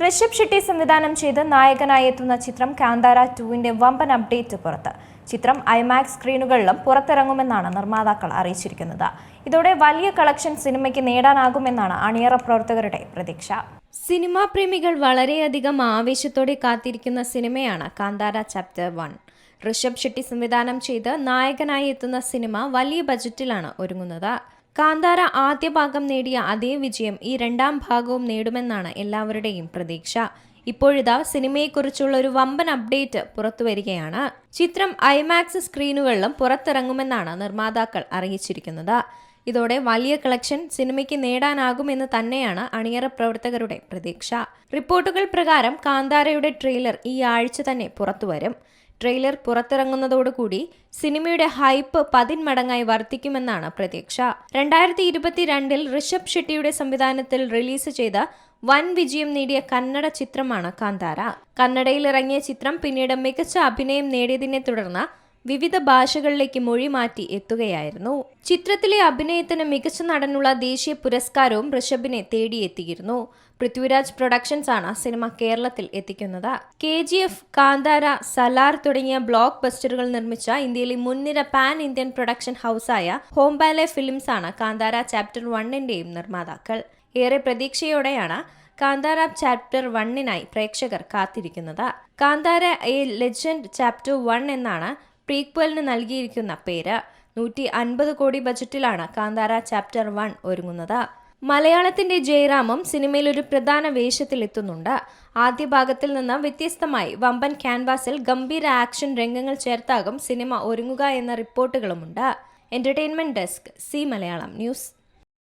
ഋഷഭ് ഷെട്ടി സംവിധാനം ചെയ്ത് നായകനായി എത്തുന്ന ചിത്രം കാന്താര 2-ന്റെ വമ്പൻ അപ്ഡേറ്റ് പുറത്ത്. ചിത്രം ഐമാക്സ് സ്ക്രീനുകളിലും പുറത്തിറങ്ങുമെന്നാണ് നിർമ്മാതാക്കൾ അറിയിച്ചിരിക്കുന്നത്. ഇതോടെ വലിയ കളക്ഷൻ സിനിമയ്ക്ക് നേടാനാകുമെന്നാണ് അണിയറ പ്രവർത്തകരുടെ പ്രതീക്ഷ. സിനിമാ പ്രേമികൾ വളരെയധികം ആവേശത്തോടെ കാത്തിരിക്കുന്ന സിനിമയാണ് കാന്താര ചാപ്റ്റർ 1. ഋഷഭ് ഷെട്ടി സംവിധാനം ചെയ്ത് നായകനായി എത്തുന്ന സിനിമ വലിയ ബജറ്റിലാണ് ഒരുങ്ങുന്നത്. കാന്താര ആദ്യ ഭാഗം നേടിയ അതേ വിജയം ഈ രണ്ടാം ഭാഗവും നേടുമെന്നാണ് എല്ലാവരുടെയും പ്രതീക്ഷ. ഇപ്പോഴിതാ സിനിമയെക്കുറിച്ചുള്ള ഒരു വമ്പൻ അപ്ഡേറ്റ് പുറത്തുവരികയാണ്. ചിത്രം ഐമാക്സ് സ്ക്രീനുകളിലും പുറത്തിറങ്ങുമെന്നാണ് നിർമ്മാതാക്കൾ അറിയിച്ചിരിക്കുന്നത്. ഇതോടെ വലിയ കളക്ഷൻ സിനിമയ്ക്ക് നേടാനാകുമെന്ന് തന്നെയാണ് അണിയറ പ്രവർത്തകരുടെ പ്രതീക്ഷ. റിപ്പോർട്ടുകൾ പ്രകാരം കാന്താരയുടെ ട്രെയിലർ ഈ ആഴ്ച തന്നെ പുറത്തുവരും. ട്രെയിലർ പുറത്തിറങ്ങുന്നതോടുകൂടി സിനിമയുടെ ഹൈപ്പ് 10 മടങ്ങായി വർദ്ധിക്കുമെന്നാണ് പ്രതീക്ഷ. 2022 ഋഷഭ് ഷെട്ടിയുടെ സംവിധാനത്തിൽ റിലീസ് ചെയ്ത വൻ വിജയം നേടിയ കന്നഡ ചിത്രമാണ് കാന്താര. കന്നഡയിൽ ഇറങ്ങിയ ചിത്രം പിന്നീട് മികച്ച അഭിനയം നേടിയതിനെ തുടർന്ന് വിവിധ ഭാഷകളിലേക്ക് മൊഴി മാറ്റി എത്തുകയായിരുന്നു. ചിത്രത്തിലെ അഭിനയത്തിന് മികച്ച നടനുള്ള ദേശീയ പുരസ്കാരവും ഋഷഭിനെ തേടിയെത്തിയിരുന്നു. പൃഥ്വിരാജ് പ്രൊഡക്ഷൻസ് ആണ് സിനിമ കേരളത്തിൽ എത്തിക്കുന്നത്. KGF, കാന്താര, സലാർ തുടങ്ങിയ ബ്ലോക്ക് ബസ്റ്ററുകൾ നിർമ്മിച്ച ഇന്ത്യയിലെ മുൻനിര പാൻ ഇന്ത്യൻ പ്രൊഡക്ഷൻ ഹൗസായ ഹോംബാലെ ഫിലിംസ് ആണ് കാന്താര ചാപ്റ്റർ 1-ന്റെയും നിർമ്മാതാക്കൾ. ഏറെ പ്രതീക്ഷയോടെയാണ് കാന്താര ചാപ്റ്റർ 1-നായി പ്രേക്ഷകർ കാത്തിരിക്കുന്നത്. കാന്താര എ ലെജൻഡ് ചാപ്റ്റർ 1 എന്നാണ് പ്രീക്വലിന് നൽകിയിരിക്കുന്ന പേര്. 150 കോടി ബജറ്റിലാണ് കാന്താര ചാപ്റ്റർ 1 ഒരുങ്ങുന്നത്. മലയാളത്തിന്റെ ജയറാമും സിനിമയിൽ ഒരു പ്രധാന വേഷത്തിൽ എത്തുന്നുണ്ട്. ആദ്യ ഭാഗത്തിൽ നിന്ന് വ്യത്യസ്തമായി വമ്പൻ ക്യാൻവാസിൽ ഗംഭീര ആക്ഷൻ രംഗങ്ങൾ ചേർത്താകും സിനിമ ഒരുങ്ങുക എന്ന റിപ്പോർട്ടുകളുമുണ്ട്. Entertainment desk, Zee Malayalam news.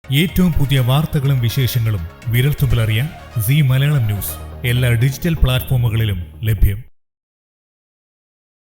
ഏറ്റവും പുതിയ വാർത്തകളും വിശേഷങ്ങളും വിരൽത്തുമ്പിലറിയാൻ സി മലയാളം ന്യൂസ് എല്ലാ ഡിജിറ്റൽ പ്ലാറ്റ്ഫോമുകളിലും ലഭ്യം.